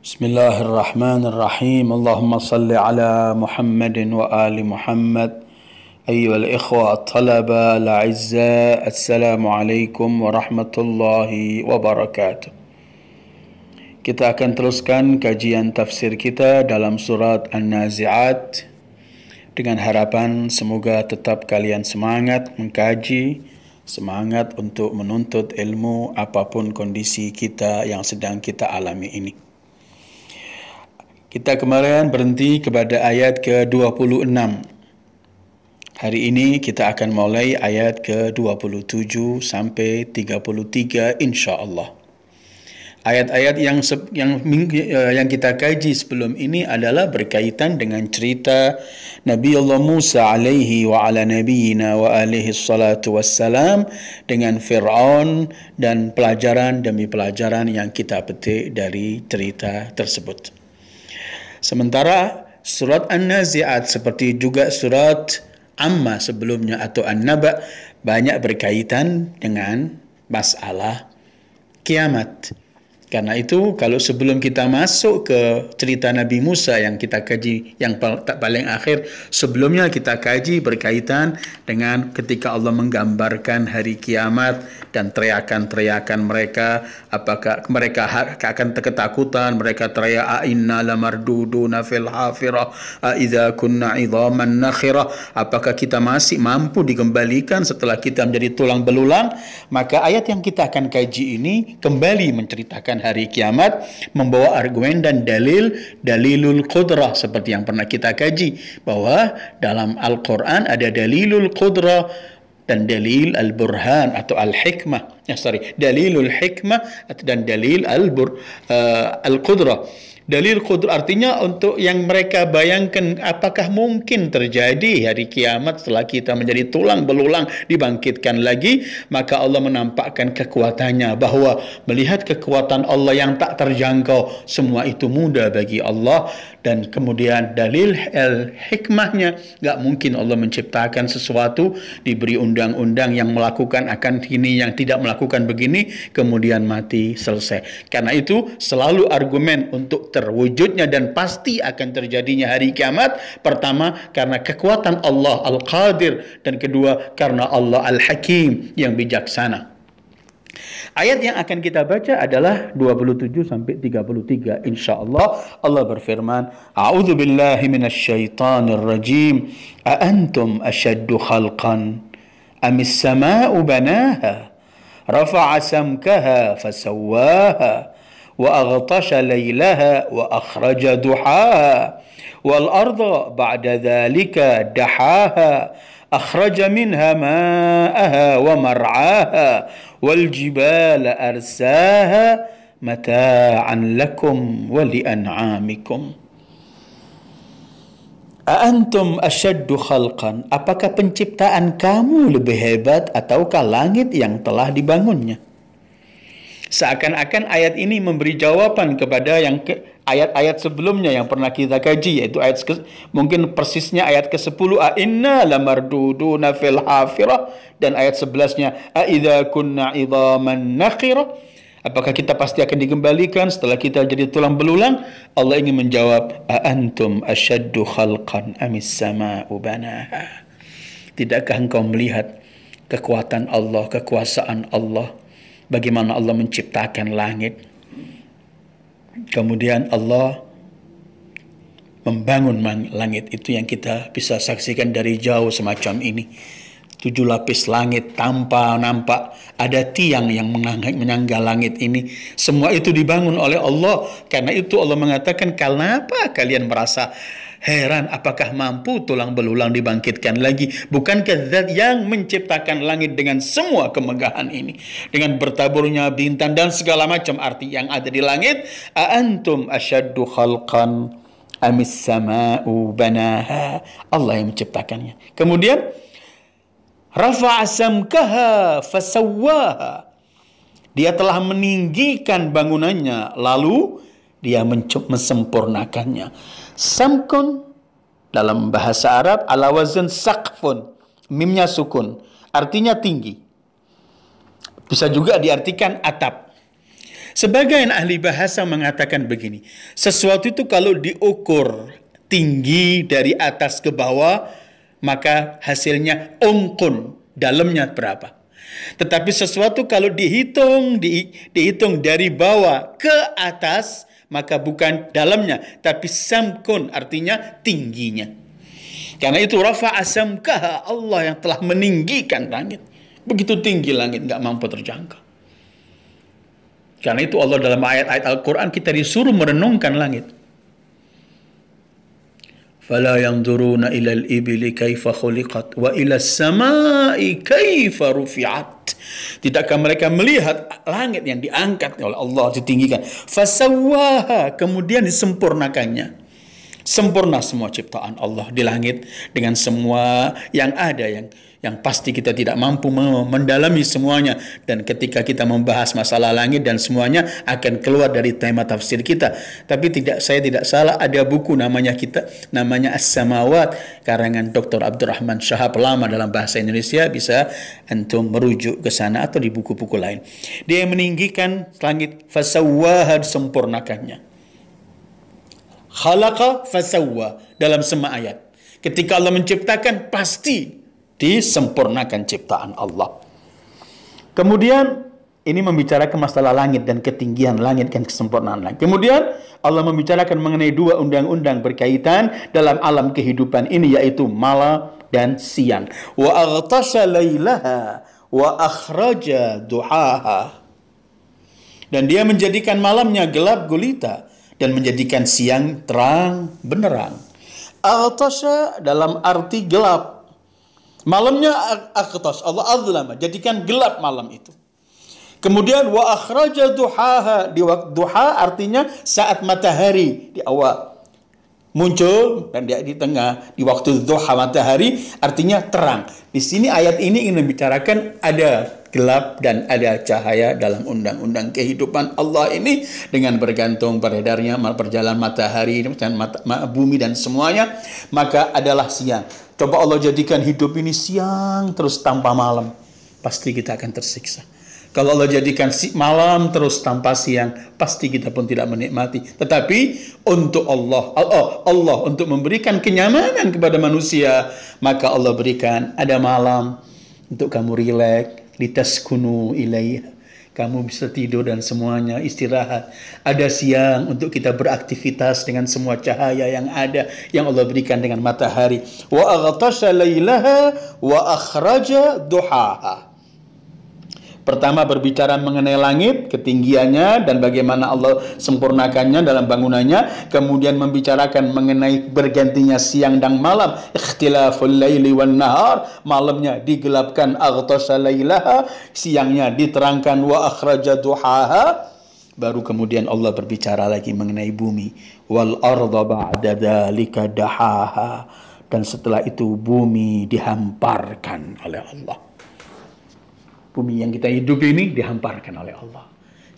بسم الله الرحمن الرحيم اللهم صل على محمد وآل محمد أيها الإخوة الطلبة الأعزاء السلام عليكم ورحمة الله وبركاته. Kita akan teruskan kajian tafsir kita dalam surat An-Nazi'at dengan harapan semoga tetap kalian semangat mengkaji, semangat untuk menuntut ilmu apapun kondisi kita yang sedang kita alami ini. Kita kemarin berhenti kepada ayat ke-26. Hari ini kita akan mulai ayat ke-27 sampai 33 insya-Allah. Ayat-ayat yang kita kaji sebelum ini adalah berkaitan dengan cerita Nabi Allah Musa alaihi wa ala nabiyina wa alihi salatu wassalam dengan Fir'aun dan pelajaran demi pelajaran yang kita petik dari cerita tersebut. Sementara surat An-Nazi'at seperti juga surat Amma sebelumnya atau An-Naba banyak berkaitan dengan masalah kiamat. Karena itu kalau sebelum kita masuk ke cerita Nabi Musa yang kita kaji yang paling akhir, sebelumnya kita kaji berkaitan dengan ketika Allah menggambarkan hari kiamat dan teriakan-teriakan mereka, apakah mereka akan ketakutan, mereka teriak inna lamarduduna fil hafirah idza kunna idhaman nakhirah, apakah kita masih mampu dikembalikan setelah kita menjadi tulang belulang. Maka ayat yang kita akan kaji ini kembali menceritakan hari kiamat, membawa argumen dan dalilul qudrah seperti yang pernah kita kaji bahwa dalam Al-Quran ada dalilul qudrah dan dalil al-burhan atau al-hikmah. Dalilul hikmah dan dalil al-qudrah. Dalil qudrah artinya untuk yang mereka bayangkan apakah mungkin terjadi hari kiamat setelah kita menjadi tulang belulang dibangkitkan lagi, maka Allah menampakkan kekuatannya bahwa melihat kekuatan Allah yang tak terjangkau, semua itu mudah bagi Allah. Dan kemudian dalil hikmahnya, gak mungkin Allah menciptakan sesuatu, diberi undang-undang yang melakukan akan ini, yang tidak melakukan begini, kemudian mati, selesai. Karena itu selalu argumen untuk terwujudnya dan pasti akan terjadinya hari kiamat, pertama karena kekuatan Allah Al-Qadir, dan kedua karena Allah Al-Hakim yang bijaksana. Ayat yang akan kita baca adalah 27 sampai 33 insyaallah. Allah berfirman, A'udzu billahi minasyaitonir rajim. A antum ashaddu khalqan amis samaa'u banaha rafa'a samkaha fasawwaha wa aghtasha laylaha wa akhraja duhaha wal arda ba'da dhalika dahaha akhraja minha ma'aha wa mar'aha wal jibala arsaha mata'an lakum wa li'an'amikum. A'antum asyaddu khalqan, apakah penciptaan kamu lebih hebat ataukah langit yang telah dibangunnya? Seakan-akan ayat ini memberi jawaban kepada yang ayat-ayat sebelumnya yang pernah kita kaji, yaitu ayat mungkin persisnya ayat ke-10 a inna lamarduduna fil hafirah, dan ayat 11-nya a idza kunna idhaman nakhirah, apakah kita pasti akan dikembalikan setelah kita jadi tulang belulang? Allah ingin menjawab, a antum asyaddu khalqan amis sama'u banaha. Tidakkah engkau melihat kekuatan Allah, kekuasaan Allah, bagaimana Allah menciptakan langit, kemudian Allah membangun langit itu yang kita bisa saksikan dari jauh semacam ini. 7 lapis langit tanpa nampak ada tiang yang menyangga langit ini. Semua itu dibangun oleh Allah. Karena itu Allah mengatakan, kenapa kalian merasa heran, apakah mampu tulang belulang dibangkitkan lagi? Bukankah zat yang menciptakan langit dengan semua kemegahan ini, dengan bertaburnya bintang dan segala macam arti yang ada di langit? A antum asyaddu khalqan amis sama'u banaha, Allah yang menciptakannya. Kemudian rafa'a samkaha fasawwaha, dia telah meninggikan bangunannya lalu dia mesempurnakannya. Samkun dalam bahasa Arab ala wazn saqfun, mimnya sukun, artinya tinggi. Bisa juga diartikan atap. Sebagian ahli bahasa mengatakan begini, sesuatu itu kalau diukur tinggi dari atas ke bawah, maka hasilnya ungkun, dalamnya berapa. Tetapi sesuatu kalau dihitung dari bawah ke atas, maka bukan dalamnya, tapi samkun, artinya tingginya. Karena itu rafa'a samkaha, Allah yang telah meninggikan langit. Begitu tinggi langit, nggak mampu terjangkau. Karena itu Allah dalam ayat-ayat Al-Quran kita disuruh merenungkan langit. فَلَا يَنْظُرُونَ إِلَى الْإِبِلِ كَيْفَ خُلِقَتْ وَإِلَى السَّمَاءِ كَيْفَ رُفِعَتْ. Tidakkah mereka melihat langit yang diangkat oleh Allah, ditinggikan. فَسَوَّاهَا, kemudian disempurnakannya. Sempurna semua ciptaan Allah di langit dengan semua yang ada, yang pasti kita tidak mampu mendalami semuanya. Dan ketika kita membahas masalah langit dan semuanya akan keluar dari tema tafsir kita. Tapi saya tidak salah, ada buku namanya As-Samawat karangan Dr. Abdurrahman Shahab, lama dalam bahasa Indonesia, bisa antum merujuk ke sana atau di buku-buku lain. Dia meninggikan langit, fasawwaha, sempurnakannya. Khalaqa fasawwa, dalam semua ayat. Ketika Allah menciptakan, pasti disempurnakan ciptaan Allah. Kemudian ini membicarakan masalah langit dan ketinggian langit dan kesempurnaan langit. Kemudian Allah membicarakan mengenai dua undang-undang berkaitan dalam alam kehidupan ini, yaitu malam dan siang. Wa aghtasha lailaha wa akhraja duhaha. Dan dia menjadikan malamnya gelap gulita dan menjadikan siang terang benderang. Aghtasha dalam arti gelap. Malamnya aghtas, Allah azlama, jadikan gelap malam itu. Kemudian wa akhraja duhaha, di waktu duha artinya saat matahari di awal muncul dan dia di tengah, di waktu duha matahari artinya terang. Di sini ayat ini ingin membicarakan ada gelap dan ada cahaya dalam undang-undang kehidupan Allah ini dengan bergantung beredarnya perjalanan matahari dan bumi dan semuanya, maka adalah siang. Coba Allah jadikan hidup ini siang terus tanpa malam, pasti kita akan tersiksa. Kalau Allah jadikan malam terus tanpa siang, pasti kita pun tidak menikmati. Tetapi untuk Allah untuk memberikan kenyamanan kepada manusia, maka Allah berikan ada malam untuk kamu rileks, litaskunu ilaiha, kamu bisa tidur dan semuanya istirahat. Ada siang untuk kita beraktivitas dengan semua cahaya yang ada, yang Allah berikan dengan matahari. Wa aghtasha lailaha wa akhraja duhaha. Pertama berbicara mengenai langit, ketinggiannya dan bagaimana Allah sempurnakannya dalam bangunannya. Kemudian membicarakan mengenai bergantinya siang dan malam, ikhtilaful laili wan nahar, malamnya digelapkan aghtasha lailaha, siangnya diterangkan wa akhraja duhaha. Baru kemudian Allah berbicara lagi mengenai bumi, wal arda ba'da dzalika dahaha, dan setelah itu bumi dihamparkan oleh Allah. Bumi yang kita hidup ini dihamparkan oleh Allah.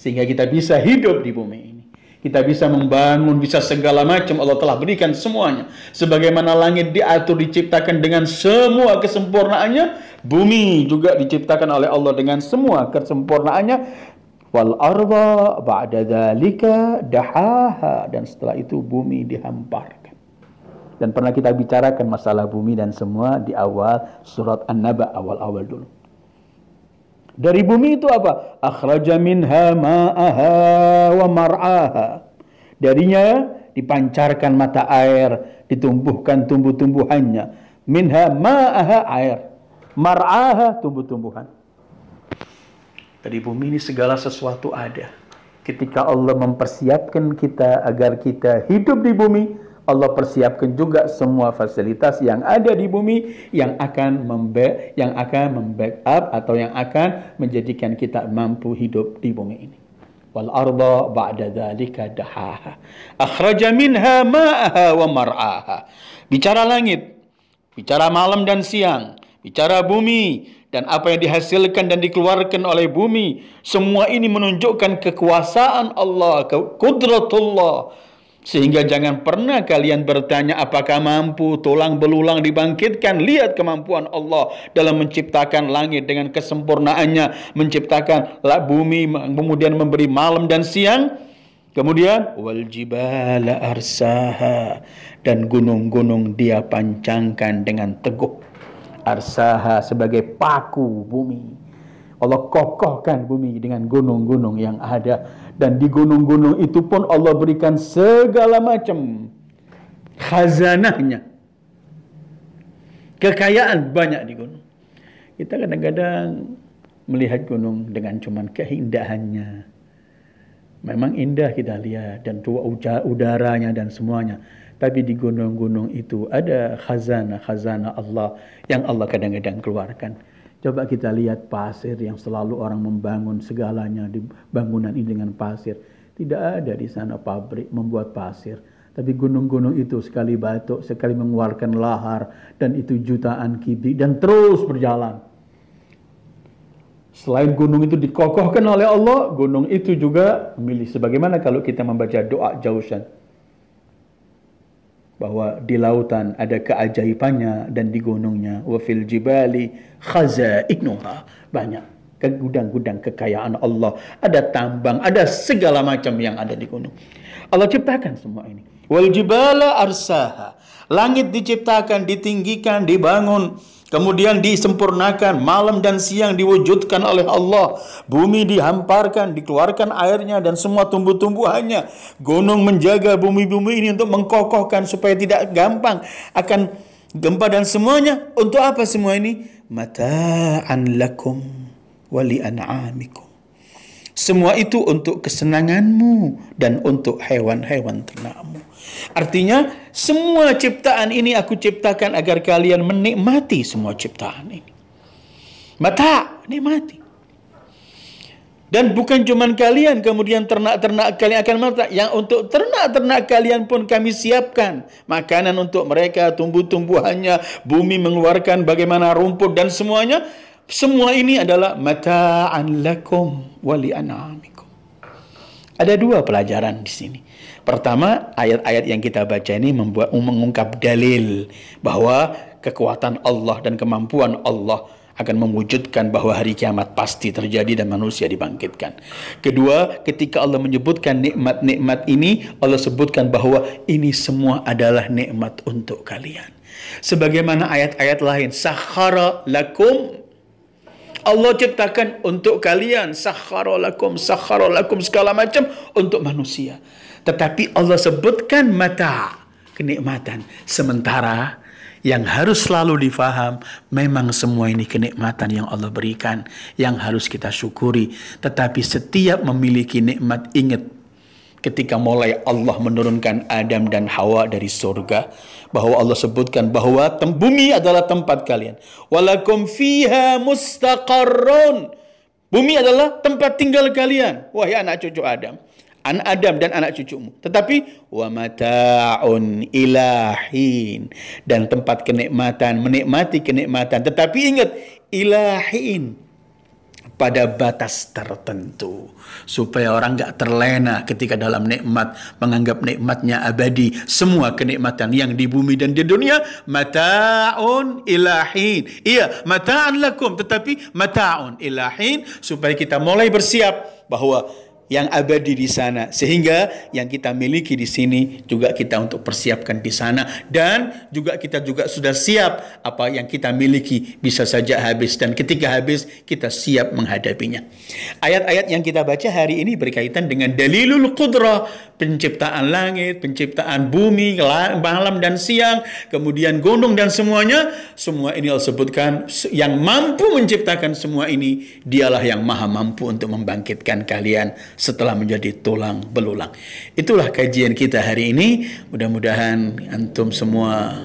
Sehingga kita bisa hidup di bumi ini. Kita bisa membangun, bisa segala macam. Allah telah berikan semuanya. Sebagaimana langit diatur, diciptakan dengan semua kesempurnaannya. Bumi juga diciptakan oleh Allah dengan semua kesempurnaannya. Wal arda ba'da dzalika dahaha. Dan setelah itu bumi dihamparkan. Dan pernah kita bicarakan masalah bumi dan semua di awal surat An-Naba, awal-awal dulu. Dari bumi itu apa? Akhraja minha ma'aha wa mar'aha. Darinya dipancarkan mata air, ditumbuhkan tumbuh-tumbuhannya. Minha ma'aha, air. Mar'aha, tumbuh-tumbuhan. Dari bumi ini segala sesuatu ada. Ketika Allah mempersiapkan kita agar kita hidup di bumi, Allah persiapkan juga semua fasilitas yang ada di bumi yang akan membackup atau yang akan menjadikan kita mampu hidup di bumi ini. Wal arda ba'da dzalika dahaha. Akhraja minha ma'aha wa mar'aha. Bicara langit, bicara malam dan siang, bicara bumi dan apa yang dihasilkan dan dikeluarkan oleh bumi, semua ini menunjukkan kekuasaan Allah, kudratullah. Sehingga jangan pernah kalian bertanya apakah mampu tulang belulang dibangkitkan. Lihat kemampuan Allah dalam menciptakan langit dengan kesempurnaannya, menciptakan bumi, kemudian memberi malam dan siang. Kemudian wal jibala arsaha, dan gunung-gunung dia pancangkan dengan teguh. Arsaha sebagai paku bumi. Allah kokohkan bumi dengan gunung-gunung yang ada. Dan di gunung-gunung itu pun Allah berikan segala macam khazanahnya. Kekayaan banyak di gunung. Kita kadang-kadang melihat gunung dengan cuman keindahannya. Memang indah kita lihat dan udaranya dan semuanya. Tapi di gunung-gunung itu ada khazanah Allah yang Allah kadang-kadang keluarkan. Coba kita lihat pasir yang selalu orang membangun segalanya di bangunan ini dengan pasir. Tidak ada di sana pabrik membuat pasir. Tapi gunung-gunung itu sekali batuk, sekali mengeluarkan lahar. Dan itu jutaan kubik dan terus berjalan. Selain gunung itu dikokohkan oleh Allah, gunung itu juga memilih. Sebagaimana kalau kita membaca doa Jausan. Bahwa di lautan ada keajaibannya dan di gunungnya wa fil jibali khazainuha, banyak gudang-gudang kekayaan Allah, ada tambang, ada segala macam yang ada di gunung. Allah ciptakan semua ini. Wal jibala arsaha, langit diciptakan, ditinggikan, dibangun, kemudian disempurnakan, malam dan siang diwujudkan oleh Allah. Bumi dihamparkan, dikeluarkan airnya dan semua tumbuh-tumbuhannya. Gunung menjaga bumi-bumi ini untuk mengkokohkan supaya tidak gampang akan gempa dan semuanya. Untuk apa semua ini? Mata'an lakum wa li'an'amikum. Semua itu untuk kesenanganmu dan untuk hewan-hewan ternakmu. Artinya semua ciptaan ini aku ciptakan agar kalian menikmati semua ciptaan ini. Mata, nikmati. Dan bukan cuma kalian, kemudian ternak-ternak kalian akan mata. Yang untuk ternak-ternak kalian pun kami siapkan makanan untuk mereka, tumbuh-tumbuhannya, bumi mengeluarkan bagaimana rumput dan semuanya. Semua ini adalah mata'an lakum wa li'an'amikum. Ada dua pelajaran di sini. Pertama, ayat-ayat yang kita baca ini mengungkap dalil bahwa kekuatan Allah dan kemampuan Allah akan mewujudkan bahwa hari kiamat pasti terjadi dan manusia dibangkitkan. Kedua, ketika Allah menyebutkan nikmat-nikmat ini, Allah sebutkan bahwa ini semua adalah nikmat untuk kalian. Sebagaimana ayat-ayat lain, sakhara lakum, Allah ciptakan untuk kalian, sakhara lakum segala macam untuk manusia. Tetapi Allah sebutkan mata, kenikmatan. Sementara yang harus selalu difaham, memang semua ini kenikmatan yang Allah berikan, yang harus kita syukuri. Tetapi setiap memiliki nikmat, ingat ketika mulai Allah menurunkan Adam dan Hawa dari surga, bahwa Allah sebutkan bahwa bumi adalah tempat kalian. Walakum fiha mustaqarrun. Bumi adalah tempat tinggal kalian, wahai anak cucu Adam. Anak Adam dan anak cucumu. Tetapi wa mata'un ilahin, dan tempat kenikmatan, menikmati kenikmatan. Tetapi ingat, ilahin, pada batas tertentu, supaya orang enggak terlena ketika dalam nikmat, menganggap nikmatnya abadi. Semua kenikmatan yang di bumi dan di dunia mata'un ilahin. Iya, mata'an lakum, tetapi mata'un ilahin, supaya kita mulai bersiap bahwa yang abadi di sana, sehingga yang kita miliki di sini juga kita untuk persiapkan di sana, dan juga kita juga sudah siap apa yang kita miliki bisa saja habis, dan ketika habis kita siap menghadapinya. Ayat-ayat yang kita baca hari ini berkaitan dengan dalilul qudrah, penciptaan langit, penciptaan bumi, malam dan siang, kemudian gunung dan semuanya. Semua ini Allah sebutkan, yang mampu menciptakan semua ini dialah yang maha mampu untuk membangkitkan kalian setelah menjadi tulang belulang. Itulah kajian kita hari ini. Mudah-mudahan antum semua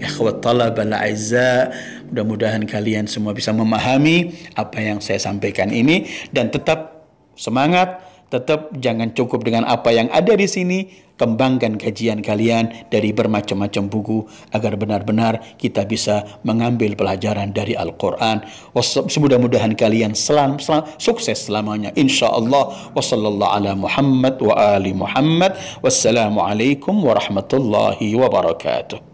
ikhwat talabal a'izza, mudah-mudahan kalian semua bisa memahami apa yang saya sampaikan ini dan tetap semangat Tetap jangan cukup dengan apa yang ada di sini, kembangkan kajian kalian dari bermacam-macam buku agar benar-benar kita bisa mengambil pelajaran dari Al-Quran. Semoga-mudahan kalian sukses selamanya insyaallah. Wassallallahu ala Muhammad wa ali Muhammad. Wassalamualaikum warahmatullahi wabarakatuh.